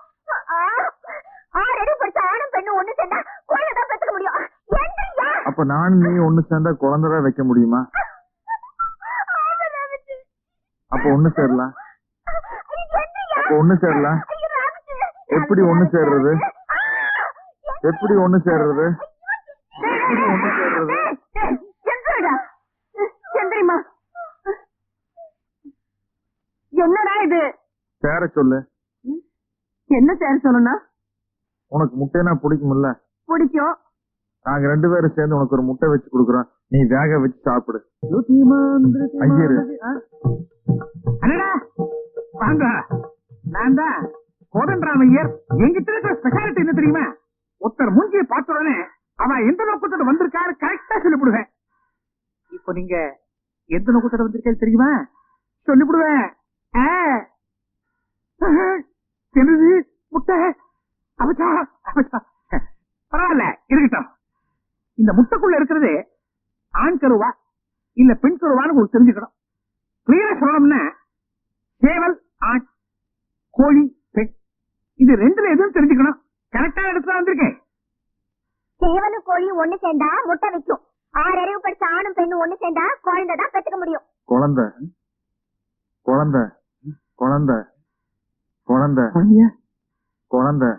ஆறடி படிச்ச ஆணும் பெண்ணும் ஒண்ணு சேர்ந்தா கோழியை தான் பெற்றுக்க முடியும். என்னையா? அப்ப நானும் நீ ஒண்ணு சேர்ந்தா குழந்தைதான் வைக்க முடியுமா? அப்ப ஒண்ணு சேரலாம். அப்ப ஒண்ணு சேரலாம். எப்படி ஒண்ணு சேர்றது? எப்படி ஒண்ணு சேர்றது? எப்படி ஒண்ணு சேர்றது? என்னடா இது? சேர சொல்லு. என்ன சேர சொல்லணும்னா? உனக்கு முட்டைனா பிடிக்கும்ல? பிடிக்கும். நாங்க 2 பேரும் சேர்ந்து உனக்கு ஒரு முட்டை வச்சு கொடுக்குறோம். நீ வேக வச்சு சாப்பிடு. ஐயரு அடடா வாங்க, நான் தான் கோதண்டராமையர். எங்கிட்ட இருக்கிற ஸ்பெஷாலிட்டி என்ன தெரியுமா? ஒருத்தர் மூஞ்சியை பார்த்த உடனே அவன் எந்த நோக்கத்தோட வந்திருக்காரு கரெக்டா சொல்லிவிடுவேன். இப்போ நீங்க எந்த நோக்கத்தோட வந்திருக்கேன்னு தெரியுமா? சொல்லிவிடுவேன். என்னது முட்டை? அவச்சா அவச்சா, பரவாயில்ல இருக்கட்டும். இந்த முட்டைக்குள்ள இருக்கிறது ஆண் கருவா இல்ல பெண் கருவான்னு உங்களுக்கு தெரிஞ்சுக்கணும். கிளியரா சொல்லணும்னா சேவல் ஆண், கோழி பெண், இது ரெண்டுல எதுவும் தெரிஞ்சுக்கணும். கரெக்டா இடத்துல வந்திருக்கேன். சேவலும் கோழியும் ஒண்ணு சேர்ந்தா முட்டை வைக்கும். 6 அறிவு படிச்ச ஆணும் பெண்ணும் ஒண்ணு சேர்ந்தா குழந்தை தான் பெற்றுக்க முடியும். குழந்தை குழந்தை குழந்தை குழந்தை குழந்தைய என்ன குழந்தை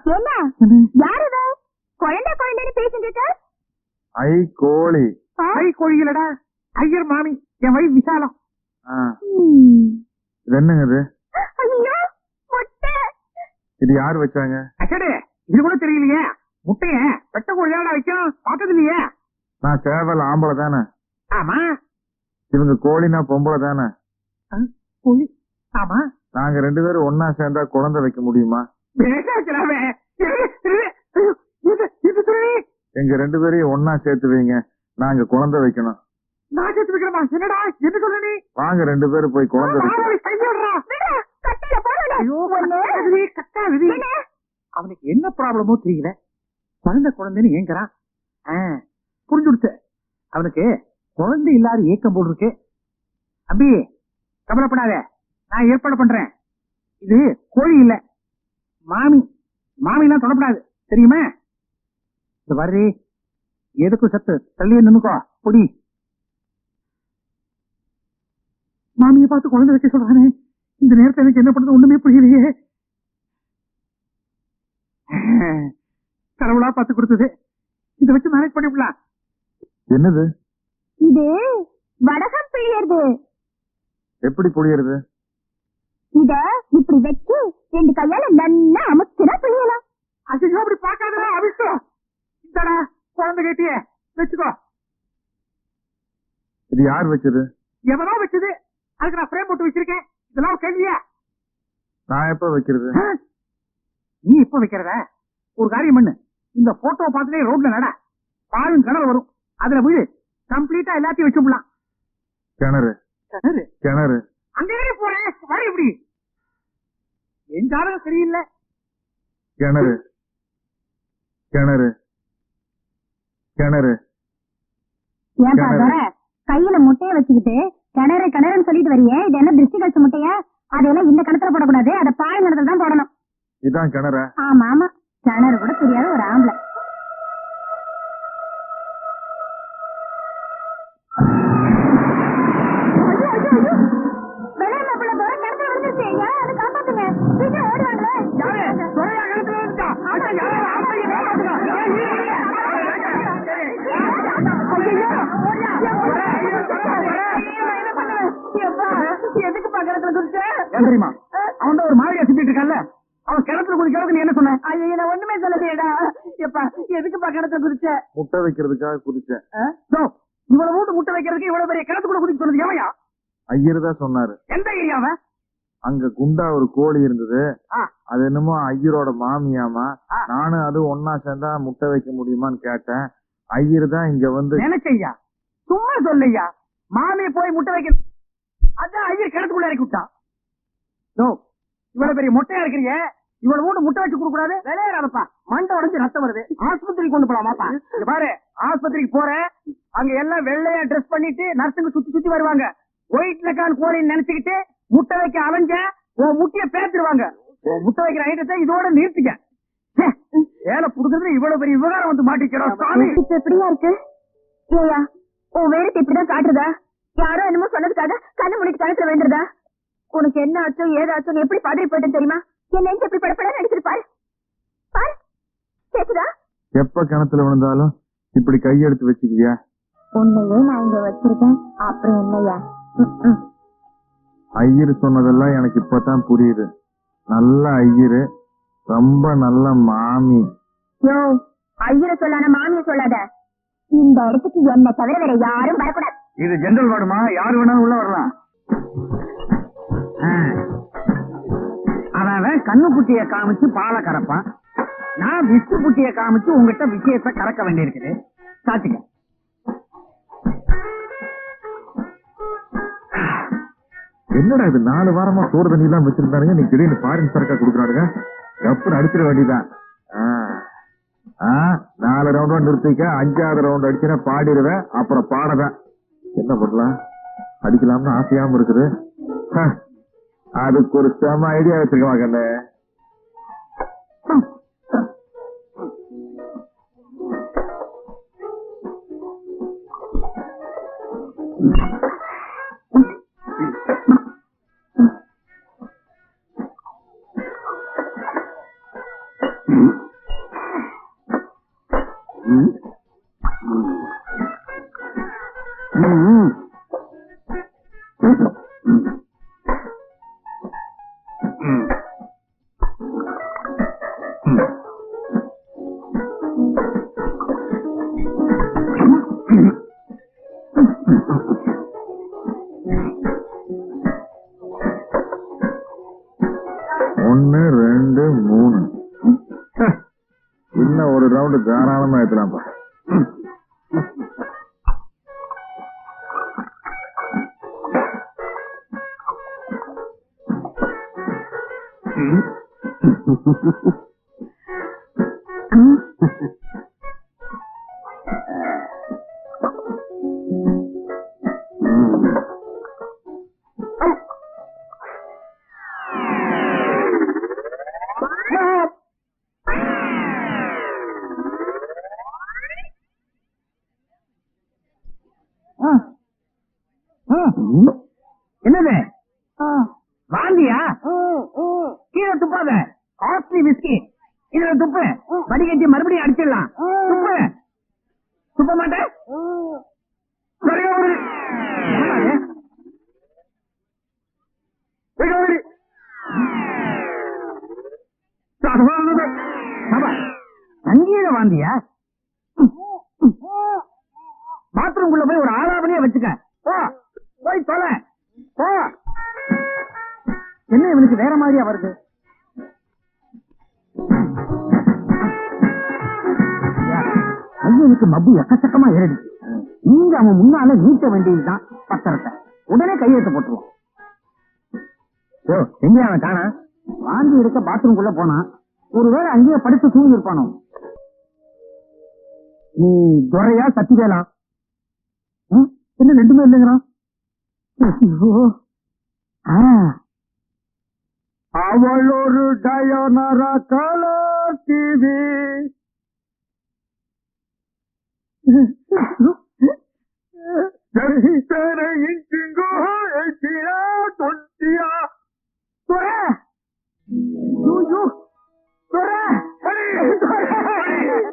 யாரு இது? குழந்தை குழந்தைன்னு பேசிட்டு இருக்க? ஐ கோழி. ஐ கோழிகளடா, ஐயர் மாமி, என் வயசு விசாலம். இது என்னங்க இது? ஐயோ முட்டை. இது யார் வச்சாங்க? அச்சடே, இது கூட தெரியலையே. முட்டைய பெட்ட கோழியாடா வைக்கணும், பார்த்தது இல்லையே. நான் சேவல் ஆம்பளை தானே. ஆமா. இவங்க கோழினா பொம்பளை தானே. கோழி ஆமா. நாங்க 2 பேரும் ஒன்னா சேர்ந்தா குழந்தை வைக்க முடியுமா? எங்க 2 பேரையும் ஒன்னா சேர்த்து வைங்க, நாங்க குழந்தை வைக்கணும். நான் சேர்த்து வைக்கிறமா? என்னடா என்ன சொல்ற நீ? வாங்க 2 பேரும் போய் குழந்தை வைக்கணும். அவனுக்கு என்ன ப்ராப்ளமோ தெரியல, குழந்தைன்னு ஏங்குறான். புரிஞ்சு கொடுத்த அவனுக்கு குழந்தை இல்லாத ஏக்கம் போல் இருக்கு. அம்பி கவலைப்படாத, நான் ஏற்பாடு பண்றேன். இது கோழி இல்ல, மாமி. மாமிலாம் தொடப்படாது தெரியுமா? இது வர்றி எதுக்கும் சத்து தள்ளியே நின்னுக்கோ. பொடி மாமியை பார்த்து குழந்தை வைக்க சொல்றானே, இந்த நேரத்தில் எனக்கு என்ன பண்றது ஒண்ணுமே புரியலையே. கடவுளா பார்த்து கொடுத்தது, இதை வச்சு மேனேஜ் பண்ணிவிடலாம். என்னது இது? வடகம் பிழியறது. எப்படி புளியறது? இத இப்படி வச்சு 2 கையால நல்லா அமுக்கினா பிழியலாம். அது அப்படி பார்க்காதடா அவிஷ்டோ. இந்தடா குழந்தை கேட்டியே, வச்சுக்கோ. இது யார் வச்சது? எவனோ வச்சது, அதுக்கு நான் ஃப்ரேம் போட்டு வச்சிருக்கேன். இதெல்லாம் கேள்வியா? நான் எப்ப வைக்கிறது? நீ இப்ப வைக்கிறத ஒரு காரியம் பண்ணு, இந்த போட்டோ பார்த்துட்டே ரோட்ல நட, பாலும் கிணறு வரும், அதுல வீடு கம்ப்ளீட்டா எல்லாத்தையும் வச்சு விடலாம். கிணறு கிணறு கிணறு அங்கே போறேன் வர. எப்படி என் ஜாதகம் சரியில்லை. கிணறு கிணறு கிணறு. ஏன்பா தர கையில முட்டைய வச்சுக்கிட்டு கிணறு கிணறுன்னு சொல்லிட்டு வரியே, இது என்ன திருஷ்டி கழிச்ச முட்டைய? அதெல்லாம் இந்த கணத்துல போடக்கூடாது, அதை பால் கிணத்துல தான் போடணும். இதான் கிணறா? ஆமா ஆமா, கிணறு கூட தெரியாத ஒரு ஆம்பளை. எதுக்கு கிணத்துல குதிச்ச தெரியுமா? அவன் ஒரு மாதிரியா சுத்திட்டு இருக்கான்ல, அவன் கிணத்துல குதிக்கிறதுக்கு நீ என்ன சொன்ன? ஐயோ நான் ஒண்ணுமே சொல்லலையேடா. எப்பா எதுக்கு கிணத்துல குதிச்ச? முட்டை வைக்கிறதுக்காக குதிச்சேன். இவ்வளவு மூட்டு முட்டை வைக்கிறதுக்கு இவ்வளவு பெரிய கிணத்துக்குள்ள குதிச்சு சொன்னது எவையா? ஐயர் தான் சொன்னாரு. எந்த ஏரியாவ? அங்க குண்டா ஒரு கோழி இருந்தது, அது என்னமோ ஐயரோட மாமியாமா. நானும் அது ஒன்னா சேர்ந்தா முட்டை வைக்க முடியுமான்னு கேட்டேன். ஐயர் தான் இங்க வந்து நினைச்சையா, சும்மா சொல்லையா, மாமியை போய் முட்டை வைக்க. அதான் ஐயர் கிணத்துக்குள்ள இறக்கி விட்டான். இவ்வளவு பெரிய முட்டையா இருக்கிறீங்க, இவ்வளவு மூணு முட்டை வச்சு கொடுக்க கூடாது. விளையாடாதப்பா, மண்டை உடஞ்சு ரத்தம் வருது, ஆஸ்பத்திரிக்கு கொண்டு போலாமாப்பா? இங்க பாரு, ஆஸ்பத்திரிக்கு போறேன், அங்க எல்லாம் வெள்ளையா ட்ரெஸ் பண்ணிட்டு நர்ஸுங்க சுத்தி சுத்தி வருவாங்க. ஒயிட் லெக்கான் கோழின்னு நினைச்சுக்கிட்டு முட்டை வைக்க அலைஞ்ச உன் முட்டைய பேத்துருவாங்க. உன் முட்டை வைக்கிற ஐட்டத்தை இதோட நிறுத்திக்க. வேலை புடுக்கிறதுல இவ்வளவு பெரிய விவகாரம் வந்து மாட்டிக்கிறோம். எப்படியா இருக்கு? ஏயா உன் வேலைக்கு இப்படிதான் காட்டுறதா? யாரோ என்னமோ சொன்னதுக்காக கண்ணு முடிட்டு கழுத்துல வேண்டுறதா? உனக்கு என்ன ஆச்சோ ஏதாச்சோ எப்படி பதறி போயிட்டு தெரியுமா? என் நெஞ்சு எப்படி படப்பட நடிச்சிட்டு பாரு பாரு. கேக்குதா? எப்ப கிணத்துல விழுந்தாலும் இப்படி கையெடுத்து வச்சுக்கியா? உன்னையே நான் இங்க வச்சிருக்கேன், அப்புறம் என்னையா? ஐயர் சொன்னதெல்லாம் எனக்கு இப்பதான் புரியுது. நல்ல ஐயரு, ரொம்ப நல்ல மாமி. யோ, ஐயரை சொல்லான மாமிய சொல்லாத. இந்த இடத்துக்கு என்ன தவிர வேற யாரும் வரக்கூடாது. இது ஜெனரல் வார்டுமா, யாரு வேணாலும் உள்ள வரலாம். அவன் கண்ணுக்குட்டிய காமிச்சு பாலை கறப்பான், நான் விஸ்து குட்டிய காமிச்சு உங்ககிட்ட விஷயத்தை கறக்க வேண்டியிருக்குது. சாச்சுக்க. என்னடா இது 4 வாரமா சோறு தண்ணி எல்லாம் வச்சிருந்தானுங்க, நீ திடீர்னு ஃபாரின் சரக்கா கொடுக்குறானுங்க. கப்புன்னு அடிச்சிட வேண்டியதான். 4 ரவுண்ட் நிறுத்திக்க, 5வது ரவுண்ட் அடிச்சுனா பாடிடுவேன், அப்புறம் பாடதான். என்ன பண்ணலாம், அடிக்கலாம்னு ஆசையாம இருக்குது. அதுக்கு ஒரு செம ஐடியா வச்சிருக்கமா கண்ணு. இன்னும் ஒரு ரவுண்டு தாராளமா ஏத்தலாம்ப்பா. என்னது வாந்தியா? கீழே துப்பாத, காஸ்ட்லி விஸ்கி இதுல துப்பு, வடிகட்டி மறுபடியும் அடிச்சிடலாம். துப்பு. துப்ப மாட்டேன். சங்கீத வாந்தியா? பாத்ரூம்குள்ள போய் ஒரு ஆளாவணியே வச்சுக்க. போய் தொலை. என்ன இவனுக்கு வேற மாதிரியா வருது? ஐயனுக்கு மப்பு எக்கச்சக்கமா ஏறிடுச்சு. நீங்க அவன் முன்னால நீட்ட வேண்டியதுதான் பத்திரத்தை. உடனே கையெழுத்து போட்டுருவான். எங்க அவன் காணா? வாந்தி எடுக்க பாத்ரூம்குள்ள போனான். ஒருவேளை அங்கேயே படுத்து தூங்கி இருப்பானோ. நீ துறையா சத்திவேலா? என்ன ரெண்டுமே இல்லைங்கிறான். அவள் ஒரு டயோனரா கலர் டிவி.